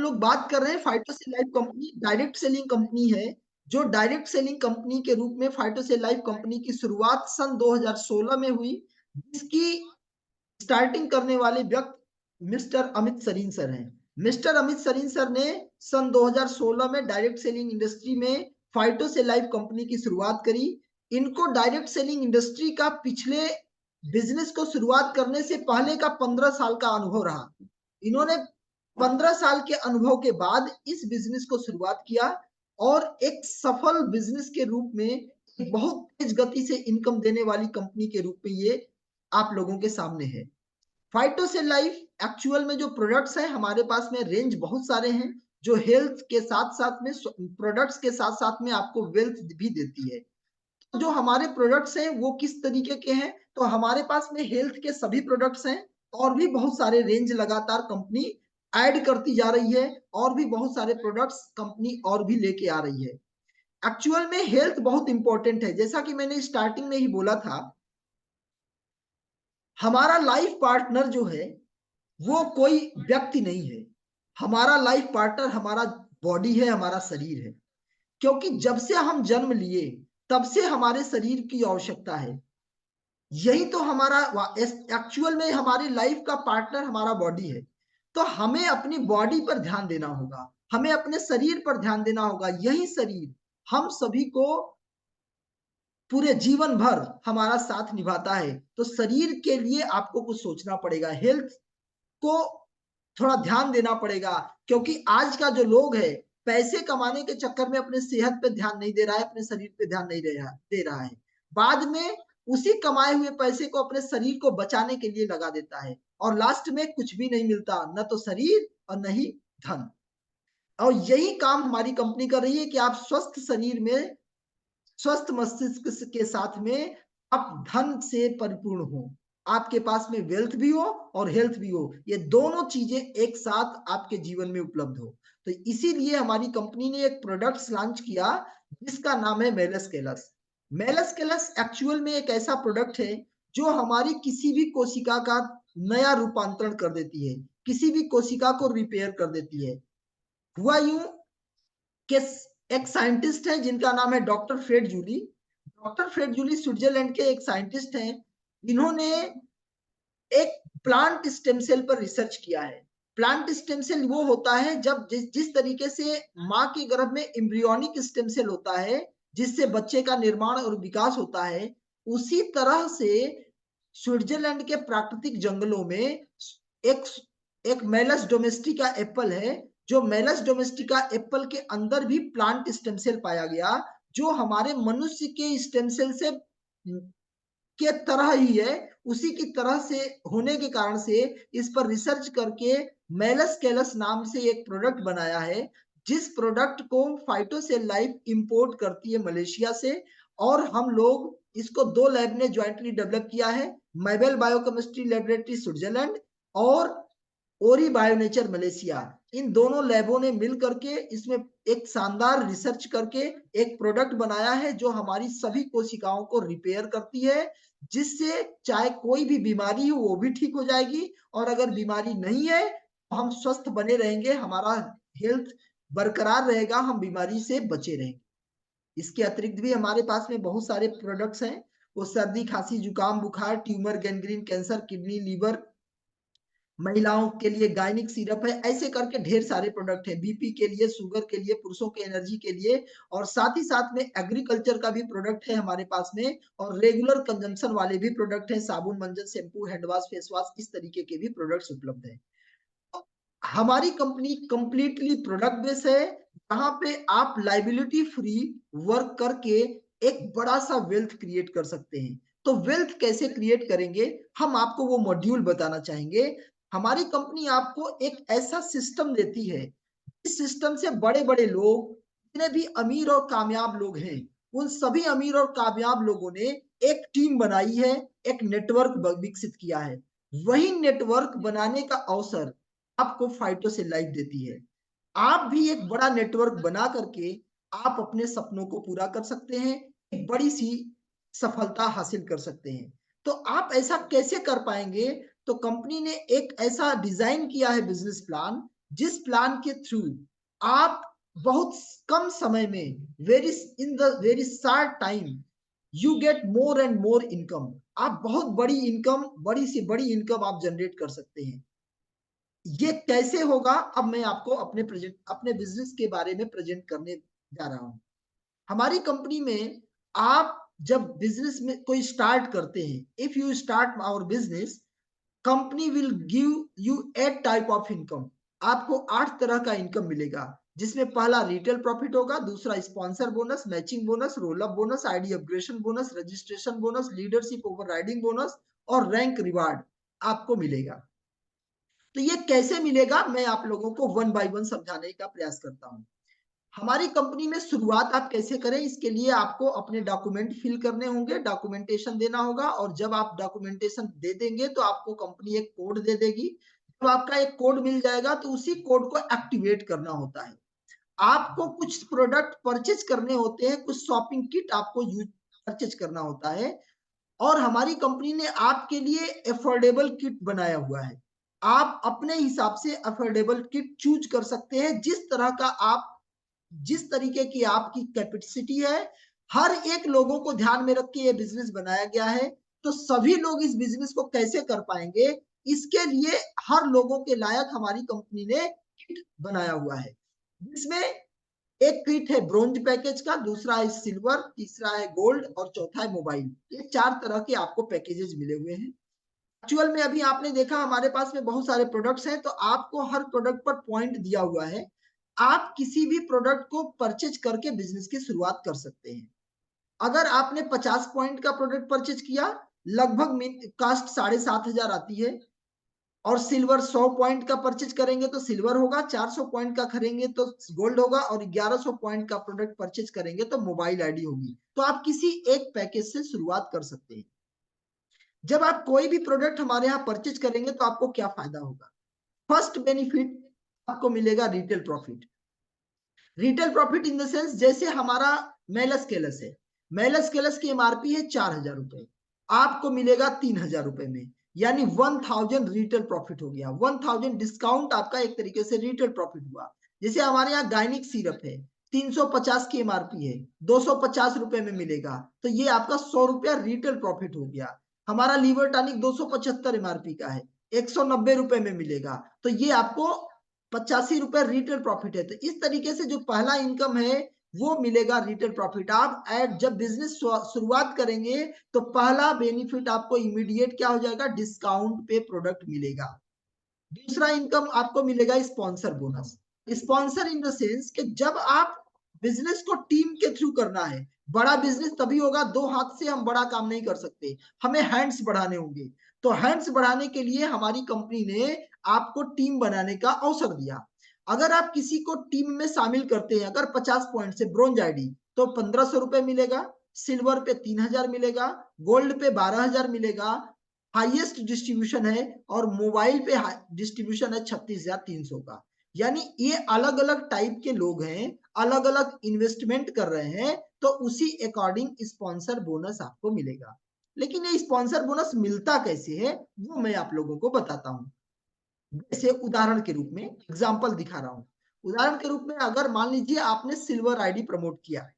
लोग बात कर रहे हैं फाइटोसेलाइफ कंपनी डायरेक्ट सेलिंग कंपनी है, जो डायरेक्ट सेलिंग कंपनी के रूप में फाइटोसेलाइफ कंपनी की शुरुआत सन 2016 में हुई, जिसकी स्टार्टिंग करने वाले व्यक्ति मिस्टर अमित सरीन सर हैं। मिस्टर अमित सरीन सर ने सन 2016 में डायरेक्ट सेलिंग इंडस्ट्री में फाइटोसेलाइफ कंपनी की शुरुआत करी। इनको डायरेक्ट सेलिंग इंडस्ट्री का पिछले बिजनेस को शुरुआत करने से पहले का 15 साल का अनुभव रहा। इन्होंने 15 साल के अनुभव के बाद इस बिजनेस को शुरुआत किया और एक सफल बिजनेस के रूप में बहुत तेज गति से इनकम देने वाली कंपनी के रूप में ये आप लोगों के सामने है। फाइटोसेलाइफ एक्चुअल में जो प्रोडक्ट्स हैं हमारे पास में रेंज बहुत सारे हैं, जो हेल्थ के साथ साथ में प्रोडक्ट्स के साथ साथ में आपको वेल्थ भी देती है। जो हमारे प्रोडक्ट्स हैं वो किस तरीके के हैं, तो हमारे पास में हेल्थ के सभी प्रोडक्ट्स हैं और भी बहुत सारे रेंज लगातार कंपनी ऐड करती जा रही है और भी बहुत सारे प्रोडक्ट्स कंपनी और भी लेके आ रही है। एक्चुअल में हेल्थ बहुत इंपॉर्टेंट है, जैसा कि मैंने स्टार्टिंग में ही बोला था, हमारा लाइफ पार्टनर जो है वो कोई व्यक्ति नहीं है। हमारा लाइफ पार्टनर हमारा बॉडी है, हमारा शरीर है। क्योंकि जब से हम जन्म लिए तब से हमारे शरीर की आवश्यकता है। यही तो हमारा एक्चुअल में हमारी लाइफ का पार्टनर हमारा बॉडी है। तो हमें अपनी बॉडी पर ध्यान देना होगा, हमें अपने शरीर पर ध्यान देना होगा। यही शरीर हम सभी को पूरे जीवन भर हमारा साथ निभाता है। तो शरीर के लिए आपको कुछ सोचना पड़ेगा, हेल्थ को थोड़ा ध्यान देना पड़ेगा। क्योंकि आज का जो लोग है पैसे कमाने के चक्कर में अपने सेहत पे ध्यान नहीं दे रहा है, अपने शरीर पे ध्यान नहीं दे रहा है। बाद में उसी कमाए हुए पैसे को अपने शरीर को बचाने के लिए लगा देता है और लास्ट में कुछ भी नहीं मिलता, न तो शरीर और न ही धन। और यही काम हमारी कंपनी कर रही है कि आप स्वस्थ शरीर में स्वस्थ मस्तिष्क के साथ में आप धन से परिपूर्ण हो, आपके पास में वेल्थ भी हो और हेल्थ भी हो, ये दोनों चीजें एक साथ आपके जीवन में उपलब्ध हो। तो इसीलिए हमारी कंपनी ने एक प्रोडक्ट्स लॉन्च किया जिसका नाम है मेलस केलस। मेलस केलस एक्चुअल में एक ऐसा प्रोडक्ट है जो हमारी किसी भी कोशिका का नया रूपांतरण कर देती है, किसी भी कोशिका को रिपेयर कर देती है। हुआ यूं कि एक साइंटिस्ट है जिनका नाम है doctor Fred Julie. Doctor Fred Julie Switzerland के एक साइंटिस्ट हैं। इन्होंने एक प्लांट स्टेम सेल पर रिसर्च किया है। प्लांट स्टेम सेल वो होता है जब जिस तरीके से माँ के गर्भ में एम्ब्रियोनिक स्टेम सेल होता है जिससे बच्चे का निर्माण और विकास होता है, उसी तरह से स्विट्जरलैंड के प्राकृतिक जंगलों में एक एक मेलस डोमेस्टिका एप्पल है, जो मेलस डोमेस्टिका एप्पल के अंदर भी प्लांट स्टेम सेल पाया गया, जो हमारे मनुष्य के स्टेम सेल से के तरह ही है। उसी की तरह से होने के कारण से इस पर रिसर्च करके मेलस केलस नाम से एक प्रोडक्ट बनाया है, जिस प्रोडक्ट को फाइटोसेल लाइफ इंपोर्ट करती है मलेशिया से। और हम लोग इसको दो लैब ने ज्वाइंटली डेवलप किया है, मैबेल बायोकेमिस्ट्री लेबोरेटरी स्विट्जरलैंड और ओरी बायोनेचर मलेशिया। इन दोनों लैबों ने मिल करके इसमें एक शानदार रिसर्च करके एक प्रोडक्ट बनाया है जो हमारी सभी कोशिकाओं को रिपेयर करती है, जिससे चाहे कोई भी बीमारी हो वो भी ठीक हो जाएगी और अगर बीमारी नहीं है तो हम स्वस्थ बने रहेंगे, हमारा हेल्थ बरकरार रहेगा, हम बीमारी से बचे रहेंगे। इसके अतिरिक्त भी हमारे पास में बहुत सारे प्रोडक्ट्स हैं, वो सर्दी खांसी जुकाम बुखार tumour gangrene cancer kidney liver, महिलाओं के लिए गायनिक सिरप है, ऐसे करके ढेर सारे प्रोडक्ट है, बीपी के लिए, शुगर के लिए, पुरुषों के एनर्जी के लिए। और साथ ही साथ में एग्रीकल्चर का भी प्रोडक्ट है हमारे पास में और रेगुलर कंजम्पशन वाले भी प्रोडक्ट है, साबुन मंजन shampoo hand wash face wash, इस तरीके के भी प्रोडक्ट्स उपलब्ध है। तो हमारी कंपनी कंप्लीटली प्रोडक्ट बेस है, जहां पे आप लाइबिलिटी फ्री वर्क करके एक बड़ा सा वेल्थ क्रिएट कर सकते हैं। तो वेल्थ कैसे क्रिएट करेंगे, हम आपको वो मॉड्यूल बताना चाहेंगे। हमारी कंपनी आपको एक ऐसा सिस्टम देती है, इस सिस्टम से बड़े बड़े लोग, जितने भी अमीर और कामयाब लोग हैं, उन सभी अमीर और कामयाब लोगों ने एक टीम बनाई है, एक नेटवर्क विकसित किया है। वही नेटवर्क बनाने का अवसर आपको फाइटोसेल लाइफ देती है। आप भी एक बड़ा नेटवर्क बना करके आप अपने सपनों को पूरा कर सकते हैं, एक बड़ी सी सफलता हासिल कर सकते हैं। तो आप ऐसा कैसे कर पाएंगे, तो कंपनी ने एक ऐसा डिजाइन किया है बिजनेस प्लान, जिस प्लान के थ्रू आप बहुत कम समय में in the very short time you get more and more income, आप बहुत बड़ी इनकम, बड़ी से बड़ी इनकम आप जनरेट कर सकते हैं। ये कैसे होगा, अब मैं आपको अपने बिजनेस के बारे में प्रेजेंट करने जा रहा हूं। हमारी कंपनी में आप जब बिजनेस में कोई स्टार्ट करते हैं, if you start our business, company will give you 8 type of income. आपको 8 तरह का इनकम मिलेगा, जिसमें पहला रिटेल प्रॉफिट होगा, दूसरा sponsor bonus, matching bonus, roll up bonus, ID upgradation bonus, registration bonus, leadership over riding bonus और rank reward आपको मिलेगा। तो ये कैसे मिलेगा, मैं आप लोगों को वन बाय वन समझाने का प्रयास करता हूं। हमारी कंपनी में शुरुआत आप कैसे करें, इसके लिए आपको अपने डॉक्यूमेंट फिल करने होंगे, डॉक्यूमेंटेशन देना होगा, और जब आप डॉक्यूमेंटेशन दे देंगे तो आपको कंपनी एक कोड दे देगी। जब आपका एक कोड मिल जाएगा तो उसी कोड को एक्टिवेट करना होता है। आपको कुछ प्रोडक्ट परचेज करने होते हैं, कुछ शॉपिंग किट आपको यूज परचेज करना होता है, और हमारी कंपनी ने आपके लिए अफोर्डेबल किट बनाया हुआ है। आप अपने हिसाब से अफोर्डेबल किट चूज कर सकते हैं, जिस तरीके की आपकी कैपेसिटी है। हर एक लोगों को ध्यान में रख के ये बिजनेस बनाया गया है। तो सभी लोग इस बिजनेस को कैसे कर पाएंगे, इसके लिए हर लोगों के लायक हमारी कंपनी ने किट बनाया हुआ है, जिसमें एक किट है ब्रोंज पैकेज का, दूसरा है सिल्वर, तीसरा है गोल्ड और चौथा है मोबाइल। ये 4 तरह के आपको पैकेजेस मिले हुए हैं। एक्चुअल में अभी आपने देखा हमारे पास में बहुत सारे प्रोडक्ट्स हैं, तो आपको हर प्रोडक्ट पर पॉइंट दिया हुआ है। आप किसी भी प्रोडक्ट को परचेज करके बिजनेस की शुरुआत कर सकते हैं। अगर आपने 50 पॉइंट का प्रोडक्ट परचेज किया, लगभग कास्ट 7,500 आती है। और सिल्वर 100 पॉइंट का परचेज करेंगे तो सिल्वर होगा, 400 पॉइंट का खरीदेंगे तो गोल्ड होगा, और 1100 पॉइंट का प्रोडक्ट परचेज करेंगे तो मोबाइल आईडी होगी। तो आप किसी एक पैकेज से शुरुआत कर सकते हैं। जब आप कोई भी प्रोडक्ट हमारे यहाँ परचेज करेंगे तो आपको क्या फायदा होगा। फर्स्ट बेनिफिट आपको मिलेगा retail profit. Retail profit in the sense, जैसे हमारा मेलस केलस है, मेलस केलस की एमआरपी है 4,000 रुपए, आपको मिलेगा 3,000 रुपए में, यानी 1,000 रिटेल प्रॉफिट हो गया। 1,000 डिस्काउंट आपका एक तरीके से रिटेल प्रॉफिट हुआ। जैसे हमारे यहाँ गायनिक सिरप है, 350 की एमआरपी है, 250 रुपए में मिलेगा, तो ये आपका 100 रुपया रिटेल प्रॉफिट हो गया। हमारा लीवर टॉनिक 275 एमआरपी का है, 190 रुपए में मिलेगा, तो ये आपको 85 रुपए रिटेल प्रॉफिट है। तो इस तरीके से जो पहला इनकम है वो मिलेगा रिटेल प्रॉफिट। आप जब बिजनेस शुरुआत करेंगे तो पहला बेनिफिट आपको इमीडिएट क्या हो जाएगा, डिस्काउंट पे प्रोडक्ट मिलेगा। दूसरा इनकम आपको मिलेगा sponsor bonus. Sponsor in the sense कि जब आप बिजनेस को टीम के थ्रू करना है, बड़ा बिजनेस तभी होगा, 2 हाथ से हम बड़ा काम नहीं कर सकते, हमें हैंड्स बढ़ाने होंगे। तो हैंड्स बढ़ाने के लिए हमारी कंपनी ने आपको टीम बनाने का अवसर दिया। अगर आप किसी को टीम में शामिल करते हैं, अगर 50 पॉइंट से ब्रोंज आईडी, तो 1,500 रुपए मिलेगा, सिल्वर पे 3,000 मिलेगा, गोल्ड पे 12,000 मिलेगा, हाईएस्ट डिस्ट्रीब्यूशन है, और मोबाइल पे डिस्ट्रीब्यूशन है 36,300 का। यानी ये अलग अलग टाइप के लोग हैं, अलग अलग इन्वेस्टमेंट कर रहे हैं, तो उसी अकॉर्डिंग स्पॉन्सर बोनस आपको मिलेगा। लेकिन ये स्पॉन्सर बोनस मिलता कैसे है वो मैं आप लोगों को बताता हूं। जैसे उदाहरण के रूप में एग्जांपल दिखा रहा हूं। उदाहरण के रूप में अगर मान लीजिए आपने सिल्वर आईडी प्रमोट किया,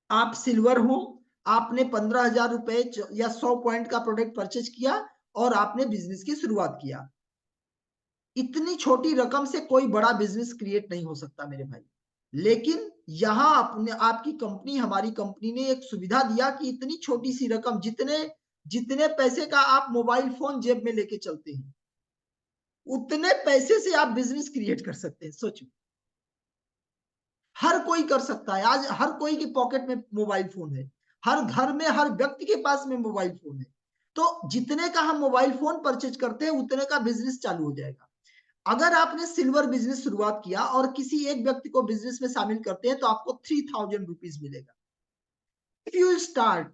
आप सिल्वर हो, आपने 15,000 रुपए या 100 पॉइंट का प्रोडक्ट परचेज किया और आपने बिजनेस की शुरुआत किया। इतनी छोटी रकम से कोई बड़ा बिजनेस क्रिएट नहीं हो सकता मेरे भाई। लेकिन यहाँ अपने आपकी कंपनी, हमारी कंपनी ने एक सुविधा दिया कि इतनी छोटी सी रकम, जितने जितने पैसे का आप मोबाइल फोन जेब में लेके चलते हैं, उतने पैसे से आप बिजनेस क्रिएट कर सकते हैं। सोचो, हर कोई कर सकता है। आज हर कोई की पॉकेट में मोबाइल फोन है, हर घर में, हर व्यक्ति के पास में मोबाइल फोन है। तो जितने का हम मोबाइल फोन परचेज करते हैं, उतने का बिजनेस चालू हो जाएगा। अगर आपने सिल्वर बिजनेस शुरुआत किया और किसी एक व्यक्ति को बिजनेस में शामिल करते हैं, तो आपको 3,000 रुपीज मिलेगा। If you start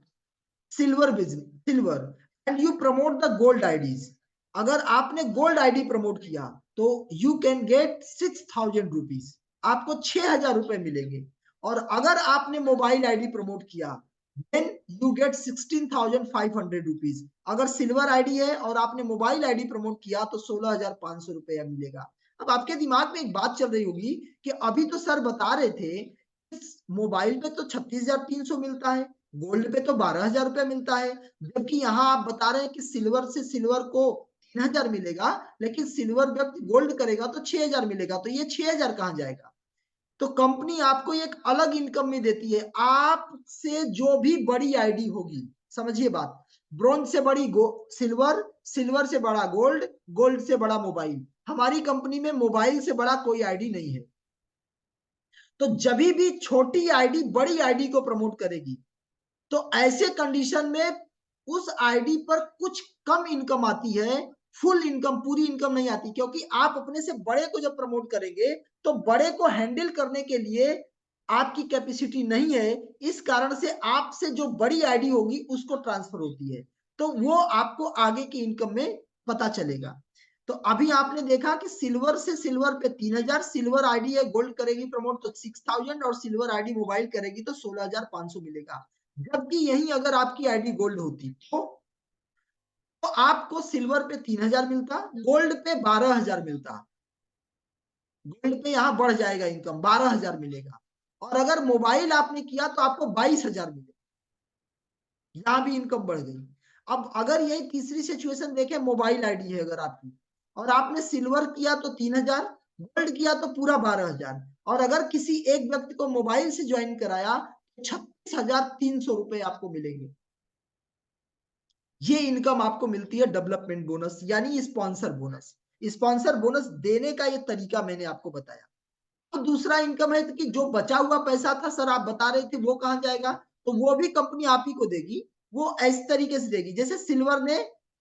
silver business, silver, and you promote the gold IDs, अगर आपने गोल्ड आईडी प्रमोट किया तो यू कैन गेट 6,000 रुपीज, आपको 6,000 रुपए मिलेंगे। और अगर आपने मोबाइल आईडी प्रमोट किया, देन यू गेट 16,500 रुपीज। अगर सिल्वर आईडी है और आपने मोबाइल आईडी प्रमोट किया तो 16,500 रुपया मिलेगा। अब आपके दिमाग में एक बात चल रही होगी कि अभी तो सर बता रहे थे मोबाइल पे तो 36,300 मिलता है, गोल्ड पे तो 12,000 रुपया मिलता है, जबकि यहाँ आप बता रहे हैं कि सिल्वर से सिल्वर को 3,000 मिलेगा, लेकिन सिल्वर व्यक्ति गोल्ड करेगा तो 6,000 मिलेगा, तो ये 6,000 कहाँ जाएगा? तो कंपनी आपको एक अलग इनकम में देती है। आपसे जो भी बड़ी आईडी होगी, समझिए बात, ब्रोंज से बड़ी सिल्वर, सिल्वर से बड़ा गोल्ड, गोल्ड से बड़ा मोबाइल, हमारी कंपनी में मोबाइल से बड़ा कोई आईडी नहीं है। तो जब भी छोटी आईडी बड़ी आईडी को प्रमोट करेगी, तो ऐसे कंडीशन में उस आईडी पर कुछ कम इनकम आती है, फुल इनकम, पूरी इनकम नहीं आती, क्योंकि आप अपने से बड़े को जब प्रमोट करेंगे तो बड़े को हैंडल करने के लिए आपकी कैपेसिटी नहीं है, इस कारण से आपसे जो बड़ी आईडी होगी उसको ट्रांसफर होती है, तो वो आपको आगे की इनकम में पता चलेगा। तो अभी आपने देखा कि सिल्वर से सिल्वर पे 3,000, सिल्वर आईडी है गोल्ड करेगी प्रमोट तो 6,000, और सिल्वर आईडी मोबाइल करेगी तो 16,500 मिलेगा। जबकि यही अगर आपकी आईडी गोल्ड होती तो आपको सिल्वर पे 3,000 मिलता, गोल्ड पे 12,000 मिलता, गोल्ड पे यहां बढ़ जाएगा इनकम, 12,000 मिलेगा, और अगर मोबाइल आपने किया तो आपको 22,000 मिलेगा, यहां भी इनकम बढ़ गई। अब अगर यही तीसरी सिचुएशन देखें, मोबाइल आईडी है अगर आपकी, और आपने सिल्वर किया तो 3,000, गोल्ड किया तो पूरा 12,000, और अगर किसी एक व्यक्ति को मोबाइल से ज्वाइन कराया तो 36,300 रुपए आपको मिलेंगे। ये इनकम आपको मिलती है डेवलपमेंट बोनस यानी स्पॉन्सर बोनस। स्पॉन्सर बोनस देने का ये तरीका मैंने आपको बताया। तो दूसरा इनकम है कि जो बचा हुआ पैसा था सर आप बता रहे थे वो कहां जाएगा, तो वो भी कंपनी आप ही को देगी। वो इस तरीके से देगी, जैसे सिल्वर ने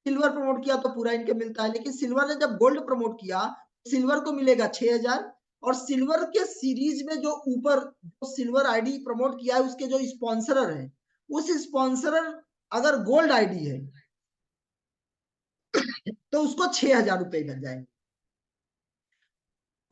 सिल्वर प्रमोट किया तो पूरा इनकम मिलता है, लेकिन सिल्वर ने जब गोल्ड प्रमोट किया सिल्वर को मिलेगा 6,000, और सिल्वर के सीरीज में जो ऊपर जो सिल्वर आईडी प्रमोट किया है उसके जो स्पॉन्सरर है, उस स्पॉन्सरर अगर गोल्ड आईडी है तो उसको 6,000 रुपए मिल जाएंगे,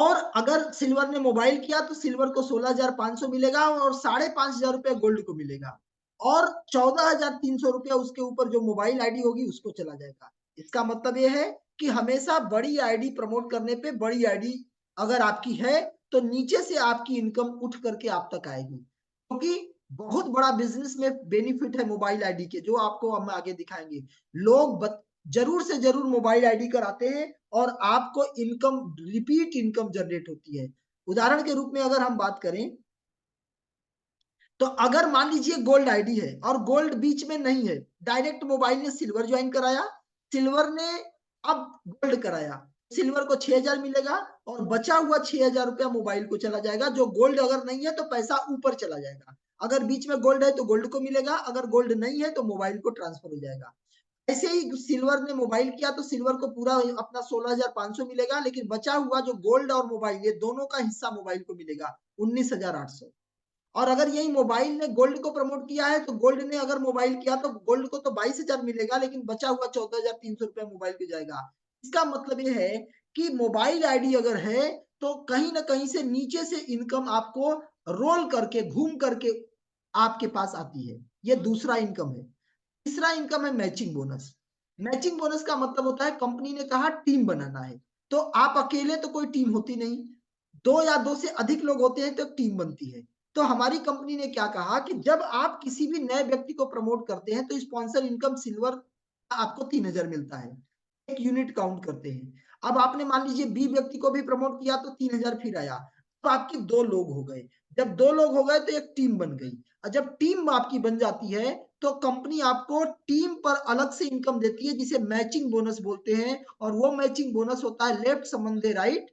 और अगर सिल्वर ने मोबाइल किया तो सिल्वर को 16,500 मिलेगा, और 5,500 रुपया गोल्ड को मिलेगा, और 14,300 रुपया उसके ऊपर जो मोबाइल आईडी होगी उसको चला जाएगा। इसका मतलब यह है कि हमेशा बड़ी आईडी प्रमोट करने पे बड़ी आईडी अगर आपकी है तो नीचे से आपकी इनकम उठ करके आप तक आएगी, क्योंकि बहुत बड़ा बिजनेस में बेनिफिट है मोबाइल आईडी के, जो आपको हम आगे दिखाएंगे। लोग जरूर से जरूर मोबाइल आईडी कराते हैं और आपको इनकम, रिपीट इनकम जनरेट होती है। उदाहरण के रूप में अगर हम बात करें तो अगर मान लीजिए गोल्ड आईडी है और गोल्ड बीच में नहीं है, डायरेक्ट मोबाइल ने सिल्वर ज्वाइन कराया, सिल्वर ने अब गोल्ड कराया, सिल्वर को 6,000 मिलेगा और बचा हुआ 6,000 रुपया मोबाइल को चला जाएगा। जो गोल्ड अगर नहीं है तो पैसा ऊपर चला जाएगा, अगर बीच में गोल्ड है तो गोल्ड को मिलेगा, अगर गोल्ड नहीं है तो मोबाइल को ट्रांसफर हो जाएगा। ऐसे ही सिल्वर ने मोबाइल किया तो सिल्वर को पूरा अपना 16,500 मिलेगा, लेकिन बचा हुआ जो गोल्ड और मोबाइल ये दोनों का हिस्सा मोबाइल को मिलेगा 19,800। और अगर यही मोबाइल ने गोल्ड को प्रमोट किया है तो गोल्ड ने अगर मोबाइल किया तो गोल्ड को तो 22,000 मिलेगा, लेकिन बचा हुआ 14,300 रुपया मोबाइल को जाएगा। इसका मतलब ये है कि मोबाइल आईडी अगर है तो कहीं ना कहीं से नीचे से इनकम आपको रोल करके घूम करके आपके पास आती है। ये दूसरा इनकम है। तीसरा इनकम है मैचिंग बोनस। मैचिंग बोनस का मतलब होता है कंपनी ने कहा टीम बनाना है, तो आप अकेले तो कोई टीम होती नहीं, दो या दो से अधिक लोग होते हैं तो टीम बनती है। तो हमारी कंपनी ने क्या कहा कि जब आप किसी भी नए व्यक्ति को प्रमोट करते हैं तो स्पॉन्सर इनकम सिल्वर आपको 3,000 मिलता है, एक यूनिट काउंट करते हैं। अब आपने मान लीजिए बी व्यक्ति को भी प्रमोट किया तो 3,000 फिर आया, तो आपके 2 लोग हो गए। जब 2 लोग हो गए तो एक टीम बन गई, और जब टीम आपकी बन जाती है तो कंपनी आपको टीम पर अलग से इनकम देती है जिसे मैचिंग बोनस बोलते हैं, और वो मैचिंग बोनस होता है लेफ्ट संबंधे right,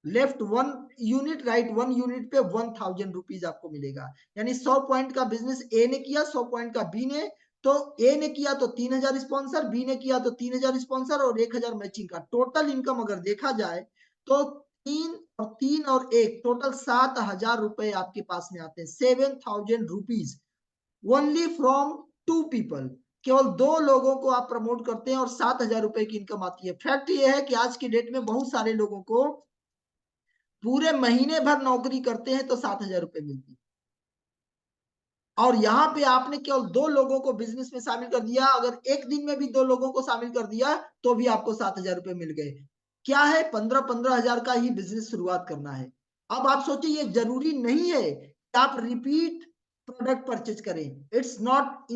left 1 unit right 1 unit पे 1,000 रुपीज आपको मिलेगा। यानी 100 पॉइंट का बिजनेस ए ने किया, 100 पॉइंट का बी ने, तो ए ने किया तो 3,000 स्पॉन्सर, बी ने किया तो 3,000 स्पॉन्सर और 1,000 मैचिंग का। टोटल इनकम अगर देखा जाए तो 3 और 1 टोटल 7,000 रुपए आपके पास में आते हैं, 7,000 रुपीज ओनली फ्रॉम 2 पीपल। केवल 2 लोगों को आप प्रमोट करते हैं और 7,000 रुपए की इनकम आती है। फैक्ट ये है कि आज की डेट में बहुत सारे लोगों को पूरे महीने भर नौकरी करते हैं तो 7,000 रुपए मिलती है, और यहाँ पे आपने केवल 2 लोगों को बिजनेस में शामिल कर दिया, अगर एक दिन में भी 2 लोगों को शामिल कर दिया तो भी आपको 7,000 रुपए मिल गए। क्या है, 15-15 हजार का ही बिजनेस शुरुआत करना है। अब आप सोचिए, ये जरूरी नहीं है कि आप रिपीट प्रोडक्ट परचेज करें, इट्स नॉट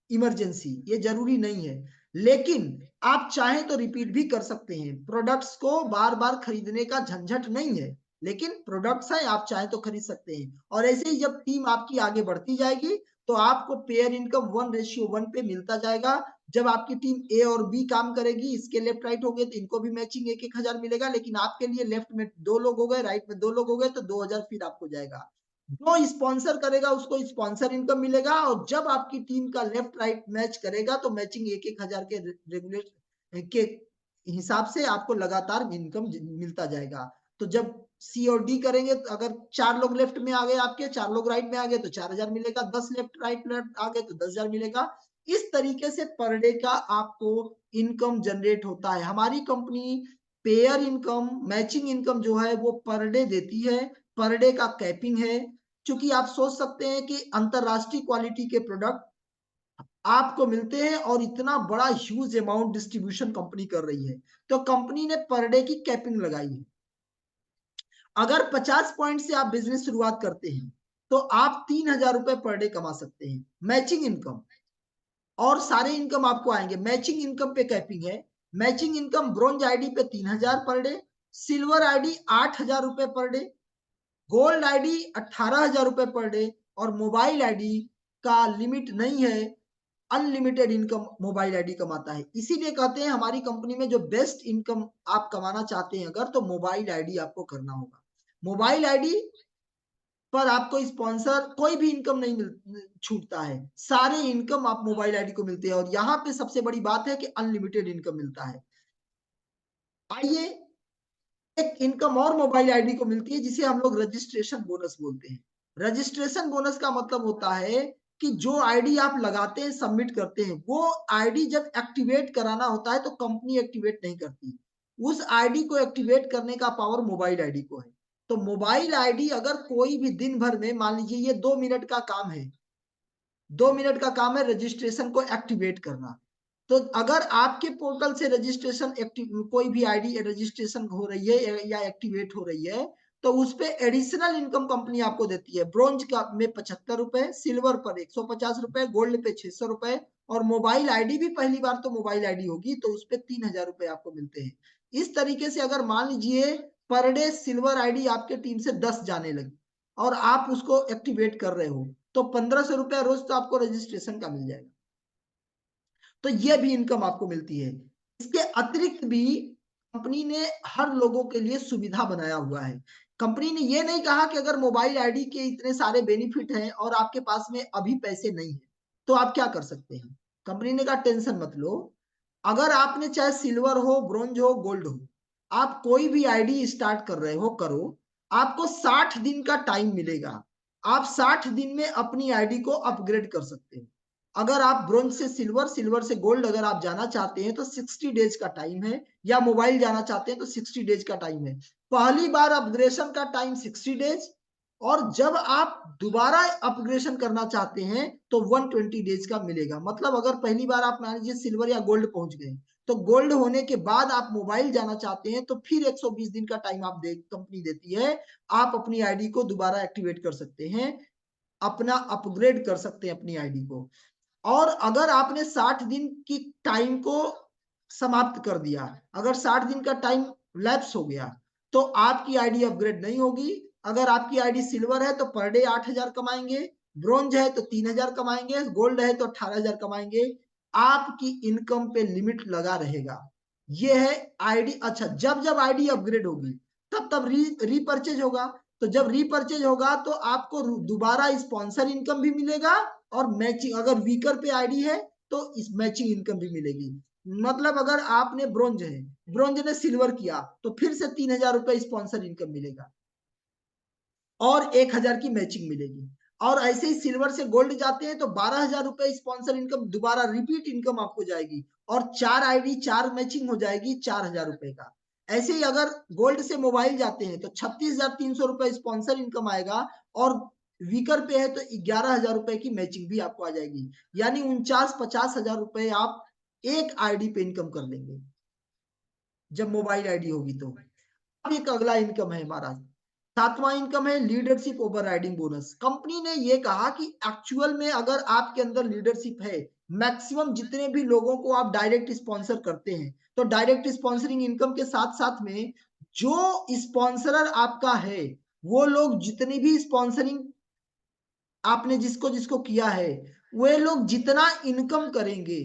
इमरजेंसी, ये जरूरी नहीं है। लेकिन आप चाहें तो रिपीट भी कर सकते हैं, प्रोडक्ट्स को बार बार खरीदने का झंझट नहीं है, लेकिन प्रोडक्ट्स है, आप चाहें तो खरीद सकते हैं। और ऐसे ही जब टीम आपकी आगे बढ़ती जाएगी तो आपको पेयर इनकम 1:1 पे मिलता जाएगा। जब आपकी टीम ए और बी काम करेगी, इसके लेफ्ट राइट हो गए तो इनको भी मैचिंग 1-1 हजार मिलेगा, लेकिन आपके लिए लेफ्ट में 2 लोग हो गए, राइट में 2 लोग हो गए, तो 2 हजार फिर आपको जाएगा। जो स्पॉन्सर करेगा उसको स्पॉन्सर इनकम मिलेगा, और जब आपकी टीम का लेफ्ट राइट मैच करेगा तो मैचिंग 1-1 हजार के रेगुलेट के हिसाब से आपको लगातार इनकम मिलता जाएगा। तो जब सी और डी करेंगे, तो अगर 4 लोग लेफ्ट में आ गए, आपके 4 लोग राइट में आ गए तो 4 हजार मिलेगा, 10 लेफ्ट राइट लेफ्ट आ गए तो 10 हजार मिलेगा। इस तरीके से पर डे का आपको इनकम जनरेट होता है। हमारी company pair income, matching income जो है वो पर डे देती है, पर डे का कैपिंग है। क्योंकि आप सोच सकते हैं कि अंतरराष्ट्रीय क्वालिटी के प्रोडक्ट आपको मिलते हैं और इतना बड़ा ह्यूज अमाउंट डिस्ट्रीब्यूशन कंपनी कर रही है, तो कंपनी ने पर डे की कैपिंग लगाई है। अगर 50 पॉइंट से आप बिजनेस शुरुआत करते हैं तो आप 3 हजार रुपए पर डे कमा सकते हैं मैचिंग इनकम, और सारे इनकम आपको आएंगे। मैचिंग इनकम पे कैपिंग है। मैचिंग इनकम ब्रोंज आईडी पे 3 हजार पर डे, सिल्वर आईडी 8 हजार रुपए पर डे, गोल्ड आईडी 18 हजार रुपए पर डे, और मोबाइल आईडी का लिमिट नहीं है, अनलिमिटेड इनकम मोबाइल आईडी कमाता है। इसीलिए कहते हैं हमारी कंपनी में जो बेस्ट इनकम आप कमाना चाहते हैं अगर, तो मोबाइल आईडी आपको करना होगा। मोबाइल आईडी पर आपको स्पॉन्सर कोई भी इनकम नहीं छूटता है, सारे इनकम आप मोबाइल आईडी को मिलते हैं, और यहाँ पे सबसे बड़ी बात है कि अनलिमिटेड इनकम मिलता है। आइए, एक इनकम और मोबाइल आईडी को मिलती है जिसे हम लोग रजिस्ट्रेशन बोनस बोलते हैं। रजिस्ट्रेशन बोनस का मतलब होता है कि जो आईडी आप लगाते हैं, सबमिट करते हैं, वो आईडी जब एक्टिवेट कराना होता है तो कंपनी एक्टिवेट नहीं करती, उस आईडी को एक्टिवेट करने का पावर मोबाइल आईडी को है। तो मोबाइल आईडी अगर कोई भी दिन भर में, मान लीजिए ये 2 मिनट का काम है, 2 मिनट का काम है रजिस्ट्रेशन को एक्टिवेट करना, तो अगर आपके पोर्टल से रजिस्ट्रेशन एक्टिव, कोई भी आईडी रजिस्ट्रेशन हो रही है या एक्टिवेट हो रही है, तो उस पे एडिशनल इनकम कंपनी आपको देती है। ब्रोंज का में 75 रुपए, सिल्वर पर 150 रुपए, गोल्ड पे 600 रुपए, और मोबाइल आईडी भी पहली बार तो मोबाइल आईडी होगी तो उस पे 3 हजार रुपए आपको मिलते हैं। इस तरीके से अगर मान लीजिए पर डे सिल्वर आईडी आपके टीम से 10 जाने लगी और आप उसको एक्टिवेट कर रहे हो, तो 1500 रुपया रोज तो आपको रजिस्ट्रेशन का मिल जाएगा। तो ये भी इनकम आपको मिलती है। इसके अतिरिक्त भी कंपनी ने हर लोगों के लिए सुविधा बनाया हुआ है। कंपनी ने ये नहीं कहा कि अगर मोबाइल आईडी के इतने सारे बेनिफिट हैं और आपके पास में अभी पैसे नहीं है तो आप क्या कर सकते हैं। कंपनी ने कहा टेंशन मत लो, अगर आपने चाहे सिल्वर हो, ब्रोंज हो, गोल्ड हो, आप कोई भी आईडी स्टार्ट कर रहे हो, करो, आपको 60 दिन का टाइम मिलेगा। आप 60 दिन में अपनी आईडी को अपग्रेड कर सकते हैं। अगर आप ब्रोंज से सिल्वर, सिल्वर से गोल्ड अगर आप जाना चाहते हैं तो 60 डेज का टाइम है, या मोबाइल जाना चाहते हैं तो 60 डेज का टाइम है। पहली बार अपग्रेडेशन का टाइम 60 डेज, और जब आप दोबारा अपग्रेडेशन करना चाहते हैं तो 120 डेज का मिलेगा। मतलब अगर पहली बार आप मान लीजिए सिल्वर या गोल्ड पहुंच गए, तो गोल्ड होने के बाद आप मोबाइल जाना चाहते हैं तो फिर 120 दिन का टाइम आप कंपनी देती है, आप अपनी आईडी को दोबारा एक्टिवेट कर सकते हैं, अपना अपग्रेड कर सकते हैं अपनी आईडी को। और अगर आपने 60 दिन की टाइम को समाप्त कर दिया, अगर 60 दिन का टाइम लैप्स हो गया, तो आपकी आईडी अपग्रेड नहीं होगी। अगर आपकी आईडी सिल्वर है तो पर डे 8 हजार कमाएंगे, ब्रोंज है तो 3 हजार कमाएंगे, गोल्ड है तो 18 हजार कमाएंगे। आपकी इनकम पे लिमिट लगा रहेगा। ये है आईडी। अच्छा, जब जब आईडी अपग्रेड होगी तब तब रीपरचेज होगा, तो जब रीपरचेज होगा तो आपको दोबारा स्पॉन्सर इनकम भी मिलेगा, और मैचिंग, अगर वीकर पे आईडी है तो इस मैचिंग इनकम भी मिलेगी। मतलब अगर आपने ब्रोंज है, ब्रोंज ने सिल्वर किया तो फिर से 3 हजार रुपए स्पॉन्सर इनकम मिलेगा और 1 हजार की मैचिंग मिलेगी। और ऐसे ही सिल्वर से गोल्ड जाते हैं तो 12 हजार रुपए स्पॉन्सर इनकम, दोबारा रिपीट इनकम आपको जाएगी, और 4 आईडी 4 मैचिंग हो जाएगी 4 हजार रुपए का। ऐसे ही अगर गोल्ड से मोबाइल जाते हैं तो 36,300 रुपए स्पॉन्सर इनकम आएगा, और वीकर पे है तो 11 हजार रुपए की मैचिंग भी आपको आ जाएगी। यानी 49-50 हजार रुपए आप एक आईडी पे इनकम कर लेंगे। जब मोबाइल आईडी होगी तो। अब एक अगला इनकम है हमारा, सातवां इनकम है लीडरशिप ओवरराइडिंग बोनस। कंपनी ने ये कहा कि एक्चुअल में अगर आपके अंदर लीडरशिप है, मैक्सिमम जितने भी लोगों को आप डायरेक्ट स्पॉन्सर करते हैं, तो डायरेक्ट स्पॉन्सरिंग इनकम के साथ साथ में जो स्पॉन्सरर आपका है, वो लोग जितनी भी स्पॉन्सरिंग आपने जिसको जिसको किया है, वे लोग जितना इनकम करेंगे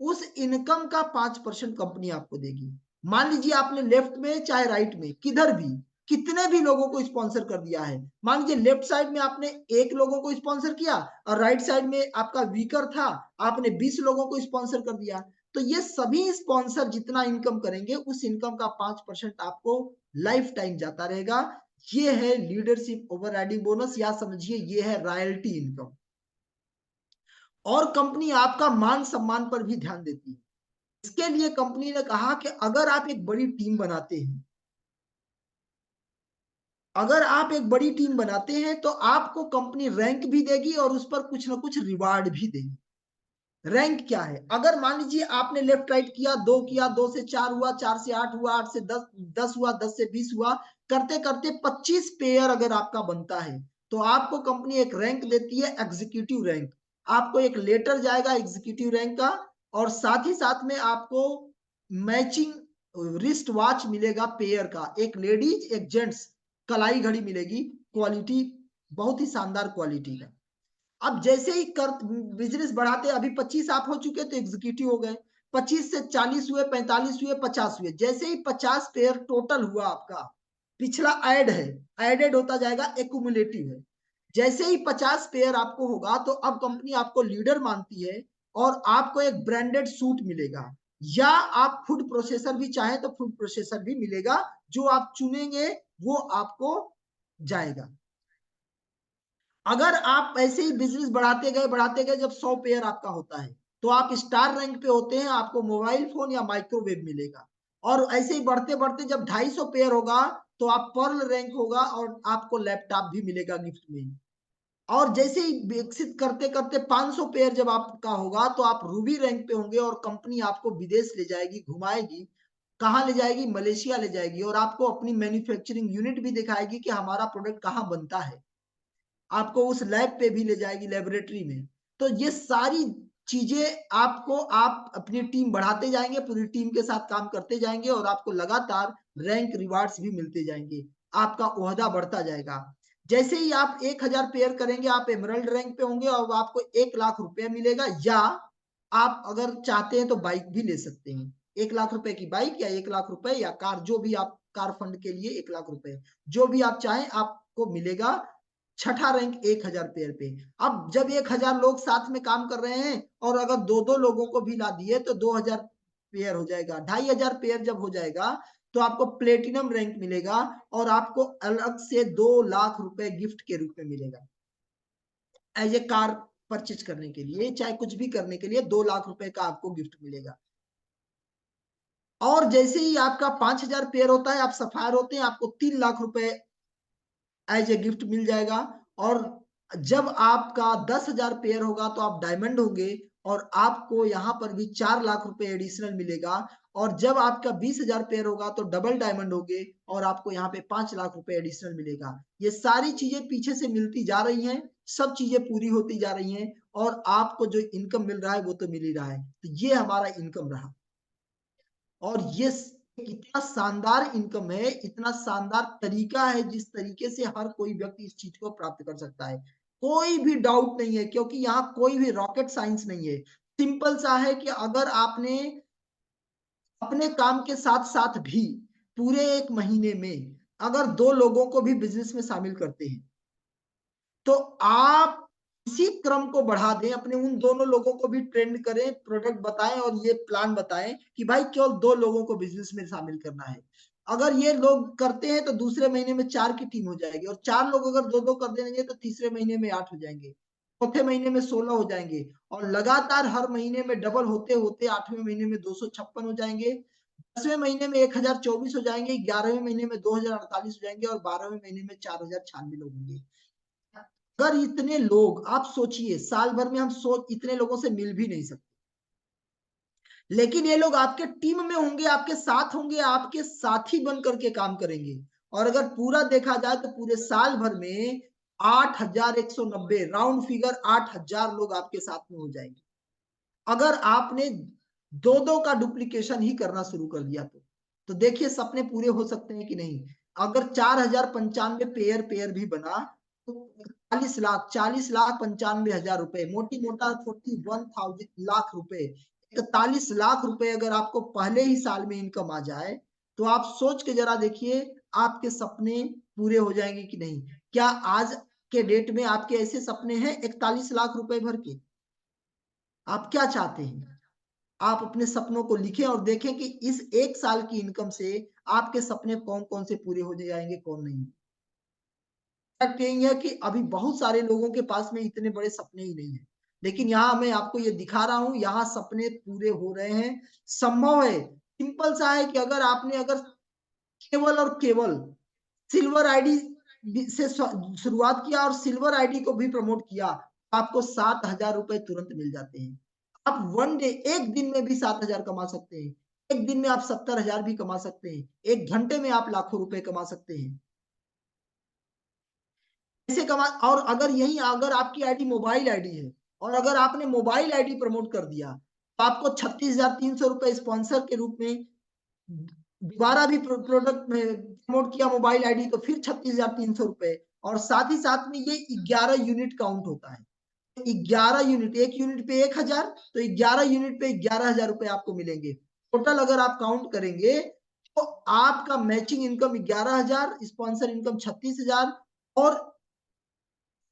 उस इनकम का 5% कंपनी आपको देगी। मान लीजिए आपने लेफ्ट में चाहे राइट में किधर भी कितने भी लोगों को स्पॉन्सर कर दिया है, मान लीजिए लेफ्ट साइड में आपने 1 लोगों को स्पॉन्सर किया और राइट साइड में आपका वीकर था, आपने 20 लोगों को स्पॉन्सर कर दिया, तो ये सभी स्पॉन्सर जितना इनकम करेंगे उस इनकम का 5% आपको लाइफ टाइम जाता रहेगा। ये है लीडरशिप ओवरराइडिंग बोनस, या समझिए ये है रॉयल्टी इनकम। और कंपनी आपका मान सम्मान पर भी ध्यान देती है। इसके लिए कंपनी ने कहा कि अगर आप एक बड़ी टीम बनाते हैं, अगर आप एक बड़ी टीम बनाते हैं तो आपको कंपनी रैंक भी देगी और उस पर कुछ ना कुछ रिवार्ड भी देगी। रैंक क्या है, अगर मान लीजिए आपने लेफ्ट राइट किया, 2 किया, 2 से 4 हुआ, 4 से 8 हुआ, 8 से 10, 10 हुआ, 10 से 20 हुआ, करते करते 25 पेयर अगर आपका बनता है तो आपको कंपनी एक रैंक देती है, एग्जीक्यूटिव रैंक। आपको एक लेटर जाएगा एग्जीक्यूटिव रैंक का, और साथ ही साथ में आपको मैचिंग रिस्ट वॉच मिलेगा पेयर का, एक लेडीज एक जेंट्स कलाई घड़ी मिलेगी, क्वालिटी बहुत ही शानदार क्वालिटी का। अब जैसे ही कर बिजनेस बढ़ाते, अभी 25 आप हो चुके तो एग्जीक्यूटिव हो गए, 25 से 40 हुए, 45 हुए, 50 हुए, जैसे ही 50 पेयर टोटल हुआ आपका, पिछला ऐड है, एडेड होता जाएगा, एक्यूमुलेटिव है। जैसे ही 50 पेयर आपको होगा तो अब कंपनी आपको लीडर मानती है और आपको एक ब्रांडेड सूट मिलेगा, या आप फूड प्रोसेसर भी चाहें तो फूड प्रोसेसर भी मिलेगा, जो आप चुनेंगे वो आपको जाएगा। अगर आप ऐसे ही बिजनेस बढ़ाते गए, जब 100 पेयर आपका होता है तो आप स्टार रैंक पे होते हैं, आपको मोबाइल फोन या माइक्रोवेव मिलेगा। और ऐसे ही बढ़ते बढ़ते जब 250 पेयर होगा तो आप पर्ल रैंक होगा और आपको लैपटॉप भी मिलेगा गिफ्ट में। और जैसे ही विकसित करते करते 500 पेयर जब आपका होगा तो आप रूबी रैंक पे होंगे और कंपनी आपको विदेश ले जाएगी, घुमाएगी। कहाँ ले जाएगी, मलेशिया ले जाएगी, और आपको अपनी मैन्युफैक्चरिंग यूनिट भी दिखाएगी कि हमारा प्रोडक्ट कहाँ बनता है, आपको उस लैब पे भी ले जाएगी, लेबोरेटरी में। तो ये सारी चीजें आपको, आप अपनी टीम बढ़ाते जाएंगे, पूरी टीम के साथ काम करते जाएंगे और आपको लगातार रैंक रिवार्ड्स भी मिलते जाएंगे, आपका ओहदा बढ़ता जाएगा। जैसे ही आप 1000 पेयर करेंगे आप एमरल्ड रैंक पे होंगे और आपको 1 लाख रुपया मिलेगा, या आप अगर चाहते हैं तो बाइक भी ले सकते हैं, 1 लाख रुपए की बाइक या 1 लाख रुपए या कार, जो भी आप कार फंड के लिए 1 लाख रुपए जो भी आप चाहें आपको मिलेगा। छठा रैंक 1000 पेयर पे। अब जब 1000 लोग साथ में काम कर रहे हैं और अगर दो दो लोगों को भी ला दिए तो 2000 पेयर हो जाएगा, 2500 पेयर जब हो जाएगा तो आपको प्लेटिनम रैंक मिलेगा और आपको अलग से 2 लाख रुपए गिफ्ट के रूप में मिलेगा, एज ए कार परचेज करने के लिए, चाहे कुछ भी करने के लिए 2 लाख रुपए का आपको गिफ्ट मिलेगा। और जैसे ही आपका 5000 पेयर होता है, आप सफायर होते हैं, आपको 3 लाख रुपए एज ए गिफ्ट मिल जाएगा। और जब आपका 10,000 पेयर होगा तो आप डायमंड होंगे और आपको यहाँ पर भी 4 लाख रुपए एडिशनल मिलेगा। और जब आपका 20,000 पेयर होगा तो डबल डायमंड होंगे और आपको यहाँ पे 5 लाख रुपए एडिशनल मिलेगा। ये सारी चीजें पीछे से मिलती जा रही हैं, सब चीजें पूरी होती जा रही हैं और आपको जो इनकम मिल रहा है वो तो मिल ही रहा है। तो ये हमारा इनकम रहा, और ये इतना शानदार इनकम है, इतना शानदार तरीका है जिस तरीके से हर कोई व्यक्ति इस चीज को प्राप्त कर सकता है। कोई भी डाउट नहीं है, क्योंकि यहाँ कोई भी रॉकेट साइंस नहीं है। सिंपल सा है कि अगर आपने अपने काम के साथ साथ भी पूरे 1 महीने में अगर 2 लोगों को भी बिजनेस में शामिल करते हैं तो आप इसी क्रम को बढ़ा दें, अपने उन दोनों लोगों को भी ट्रेंड करें, प्रोडक्ट बताएं और ये प्लान बताएं कि भाई केवल 2 लोगों को बिजनेस में शामिल करना है। अगर ये लोग करते हैं तो दूसरे महीने में 4 की टीम हो जाएगी, और 4 लोग अगर 2-2 कर देंगे तो तीसरे महीने में 8 हो जाएंगे, चौथे महीने में 16 हो जाएंगे, और लगातार हर महीने में डबल होते होते 8वें महीने में 256 हो जाएंगे, 10वें महीने में 1024 हो जाएंगे, 11वें महीने में 2048 हो जाएंगे और 12वें महीने में 4096 लोग होंगे। अगर इतने लोग, आप सोचिए साल भर में हम सोच इतने लोगों से मिल भी नहीं सकते, लेकिन ये लोग आपके टीम में होंगे, आपके साथ होंगे, आपके साथी बन करके काम करेंगे। और अगर पूरा देखा जाए तो पूरे साल भर में 8,190 राउंड फिगर 8,000 लोग आपके साथ में हो जाएंगे। अगर आपने दो दो का डुप्लीकेशन ही करना शुरू कर दिया तो देखिए सपने पूरे हो सकते हैं कि नहीं। अगर 4,095 पेयर पेयर भी बना तो 40,95,हजार रुपए, मोटी मोटा 41,000 रुपए, 41 लाख रुपए अगर आपको पहले ही साल में इनकम आ जाए तो आप सोच के जरा देखिए आपके सपने पूरे हो जाएंगे कि नहीं। क्या आज के डेट में आपके ऐसे सपने हैं 41 लाख रुपए भर के? आप क्या चाहते हैं? आप अपने सपनों को लिखें और देखें कि इस एक साल की इनकम से आपके सपने कौन कौन से पूरे हो जाएंगे, कौन नहीं। फैक्ट यही है कि अभी बहुत सारे लोगों के पास में इतने बड़े सपने ही नहीं है, लेकिन यहाँ मैं आपको ये दिखा रहा हूं, यहाँ सपने पूरे हो रहे हैं, संभव है। सिंपल सा है कि अगर केवल और केवल सिल्वर आईडी से शुरुआत किया और सिल्वर आईडी को भी प्रमोट किया, आपको 7,000 रुपए तुरंत मिल जाते हैं। आप वन डे, एक दिन में भी 7,000 कमा सकते हैं। एक दिन में आप 70,000 भी कमा सकते हैं। एक घंटे में आप लाखों रुपए कमा सकते हैं। ऐसे कमा, और अगर आपकी आईडी मोबाइल आईडी है और अगर आपने मोबाइल आईडी प्रमोट कर दिया तो आपको 36,300 रुपए स्पॉन्सर के रूप में, दोबारा भी प्रोडक्ट में प्रमोट किया मोबाइल आईडी तो फिर 36,300 रुपए, और साथ ही साथ में ये 11 यूनिट काउंट होता है। 11 यूनिट, एक यूनिट पे 1,000, तो 11 यूनिट पे 11,000 रुपए आपको मिलेंगे। टोटल अगर आप काउंट करेंगे तो आपका मैचिंग इनकम 11,000, स्पॉन्सर इनकम 36,000, और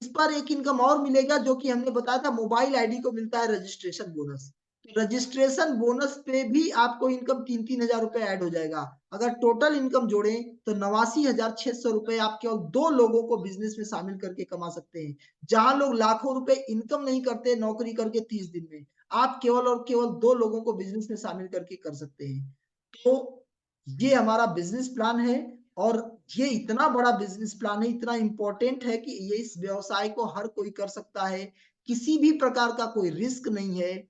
इस पर एक इनकम और मिलेगा जो कि हमने बताया था, मोबाइल आईडी को मिलता है रजिस्ट्रेशन बोनस। रजिस्ट्रेशन बोनस पे भी आपको इनकम 3-3 हजार रुपए ऐड हो जाएगा। अगर टोटल इनकम जोड़े तो 89,600 रुपए आप केवल 2 लोगों को बिजनेस में शामिल करके कमा सकते हैं। जहां लोग लाखों रुपए इनकम नहीं करते नौकरी करके 30 दिन में, आप केवल और केवल 2 लोगों को बिजनेस में शामिल करके कर सकते हैं। तो ये हमारा बिजनेस प्लान है, और ये इतना बड़ा बिजनेस प्लान है, इतना इंपॉर्टेंट है कि ये इस व्यवसाय को हर कोई कर सकता है। किसी भी प्रकार का कोई रिस्क नहीं है।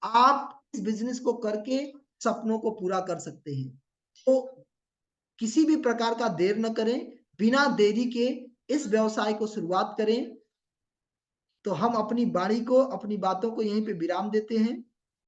आप इस बिजनेस को करके सपनों को पूरा कर सकते हैं। तो किसी भी प्रकार का देर न करें, बिना देरी के इस व्यवसाय को शुरुआत करें। तो हम अपनी बाणी को, अपनी बातों को यहीं पे विराम देते हैं।